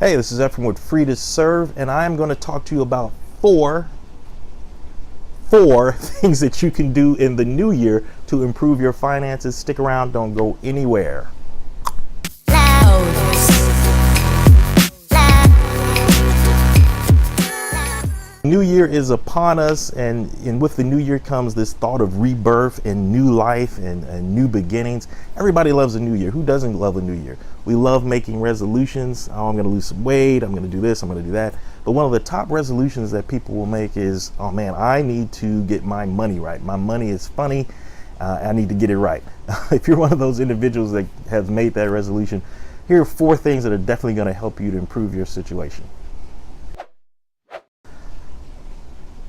Hey, this is Ephraim with Free to Serve, and I'm going to talk to you about four things that you can do in the new year to improve your finances. Stick around, don't go anywhere. New year is upon us, and with the new year comes this thought of rebirth and new life and new beginnings. Everybody loves a new year. Who doesn't love a new year? We love making resolutions. Oh, I'm going to lose some weight. I'm going to do this. I'm going to do that. But one of the top resolutions that people will make is, oh man, I need to get my money right. My money is funny. I need to get it right. If you're one of those individuals that have made that resolution, here are four things that are definitely going to help you to improve your situation.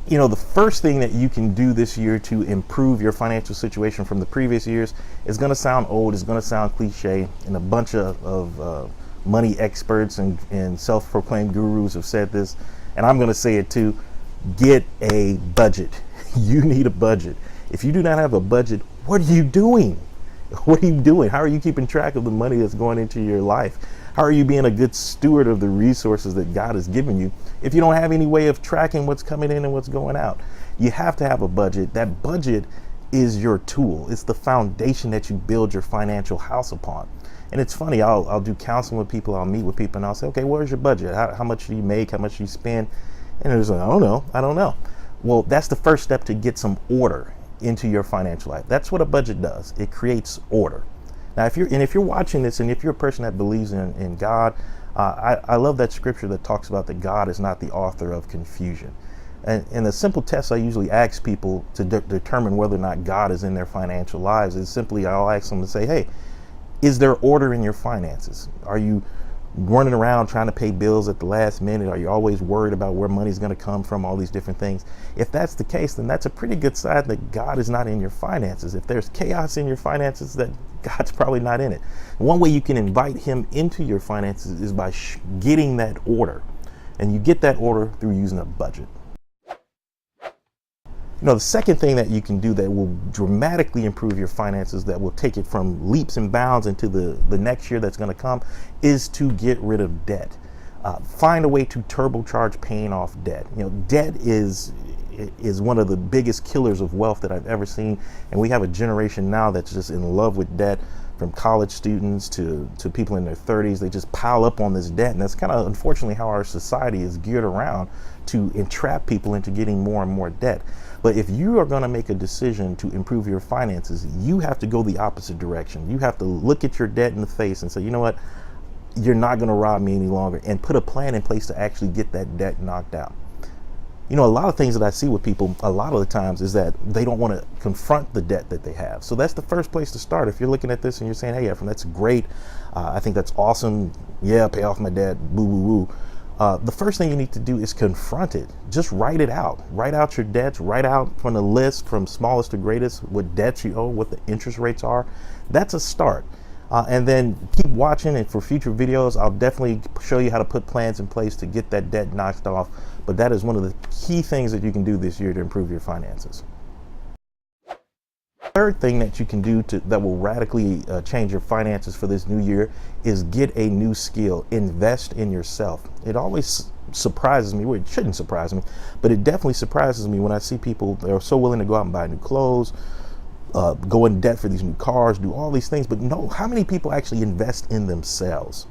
You know, the first thing that you can do this year to improve your financial situation from the previous years is going to sound old, it's going to sound cliche, and a bunch of money experts and self-proclaimed gurus have said this, and I'm going to say it too. Get a budget. You need a budget. If you do not have a budget, what are you doing? What are you doing? How are you keeping track of the money that's going into your life? How are you being a good steward of the resources that God has given you if you don't have any way of tracking what's coming in and what's going out? You have to have a budget. That budget is your tool. It's the foundation that you build your financial house upon. And it's funny, I'll do counseling with people, I'll meet with people, and I'll say, okay, where's your budget? How much do you make? How much do you spend? And they're just like, I don't know. Well, that's the first step to get some order into your financial life. That's what a budget does. It creates order. Now, if you're watching this, and if you're a person that believes in God, I love that scripture that talks about that God is not the author of confusion. And the simple test I usually ask people to determine whether or not God is in their financial lives is simply, I'll ask them to say, hey, is there order in your finances? Are you running around trying to pay bills at the last minute? Are you always worried about where money's going to come from, all these different things? If that's the case, then that's a pretty good sign that God is not in your finances. If there's chaos in your finances, that God's probably not in it. One way you can invite him into your finances is by getting that order. And you get that order through using a budget. You know, the second thing that you can do that will dramatically improve your finances, that will take it from leaps and bounds into the next year that's going to come, is to get rid of debt. Find a way to turbocharge paying off debt. You know, debt is one of the biggest killers of wealth that I've ever seen. And we have a generation now that's just in love with debt, from college students to people in their 30s. They just pile up on this debt. And that's kind of unfortunately how our society is geared around, to entrap people into getting more and more debt. But if you are going to make a decision to improve your finances, you have to go the opposite direction. You have to look at your debt in the face and say, you know what? You're not going to rob me any longer, and put a plan in place to actually get that debt knocked out. You know, a lot of things that I see with people a lot of the times is that they don't want to confront the debt that they have. So that's the first place to start. If you're looking at this and you're saying, hey, Ephraim, that's great. I think that's awesome. Yeah, pay off my debt. Boo, boo, boo. The first thing you need to do is confront it. Just write it out. Write out your debts. Write out from the list, from smallest to greatest, what debts you owe, what the interest rates are. That's a start. And then keep watching, and for future videos, I'll definitely show you how to put plans in place to get that debt knocked off. But that is one of the key things that you can do this year to improve your finances. Third thing that you can do that will radically change your finances for this new year is get a new skill. Invest in yourself. It always surprises me. Well, it shouldn't surprise me, but it definitely surprises me when I see people that are so willing to go out and buy new clothes, go in debt for these new cars, do all these things. But no, how many people actually invest in themselves?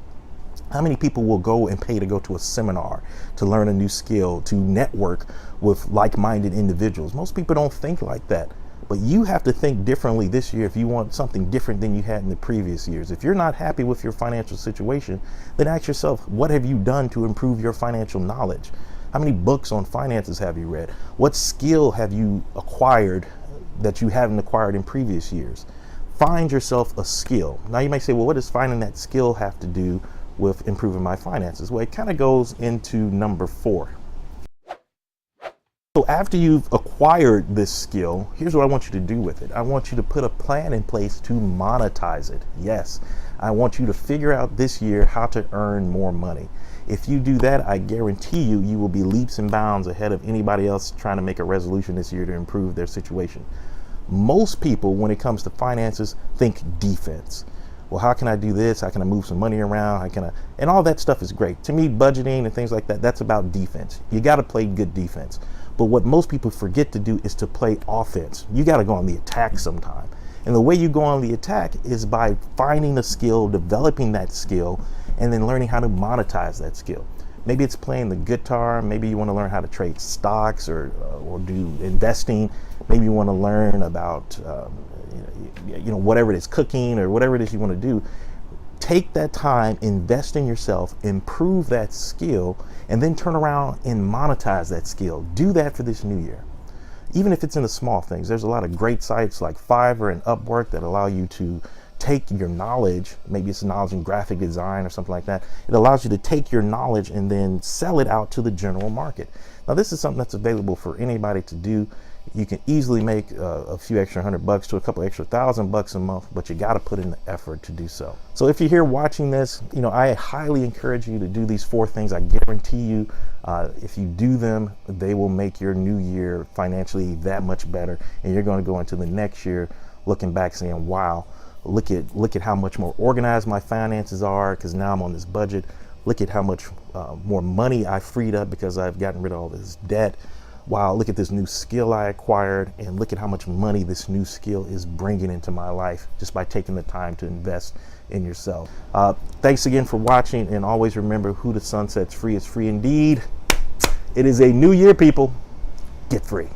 How many people will go and pay to go to a seminar, to learn a new skill, to network with like-minded individuals? Most people don't think like that. But you have to think differently this year if you want something different than you had in the previous years. If you're not happy with your financial situation, then ask yourself, what have you done to improve your financial knowledge? How many books on finances have you read? What skill have you acquired that you haven't acquired in previous years? Find yourself a skill. Now you may say, well, what does finding that skill have to do with improving my finances? Well, it kind of goes into number 4. So after you've acquired this skill, here's what I want you to do with it. I want you to put a plan in place to monetize it. Yes, I want you to figure out this year how to earn more money. If you do that, I guarantee you will be leaps and bounds ahead of anybody else trying to make a resolution this year to improve their situation. Most people, when it comes to finances, think defense. well, how can I do this? How can I move some money around? How can I, and all that stuff is great. To me, budgeting and things like that, that's about defense. You got to play good defense. But what most people forget to do is to play offense. You got to go on the attack sometime. And the way you go on the attack is by finding a skill, developing that skill, and then learning how to monetize that skill. Maybe it's playing the guitar. Maybe you want to learn how to trade stocks or do investing. Maybe you want to learn about whatever it is, cooking or whatever it is you want to do. Take that time, invest in yourself, improve that skill, and then turn around and monetize that skill. Do that for this new year. Even if it's in the small things, there's a lot of great sites like Fiverr and Upwork that allow you to take your knowledge, maybe it's knowledge in graphic design or something like that. It allows you to take your knowledge and then sell it out to the general market. Now, this is something that's available for anybody to do. You can easily make a few extra $100 to a couple extra $1,000 a month, but you got to put in the effort to do so. So if you're here watching this, I highly encourage you to do these 4 things. I guarantee you, if you do them, they will make your new year financially that much better. And you're going to go into the next year looking back saying, wow, look at how much more organized my finances are because now I'm on this budget. Look at how much more money I freed up because I've gotten rid of all this debt. Wow, look at this new skill I acquired, and look at how much money this new skill is bringing into my life just by taking the time to invest in yourself. Thanks again for watching, and always remember, who the sun sets free is free indeed. It is a new year, people. Get free.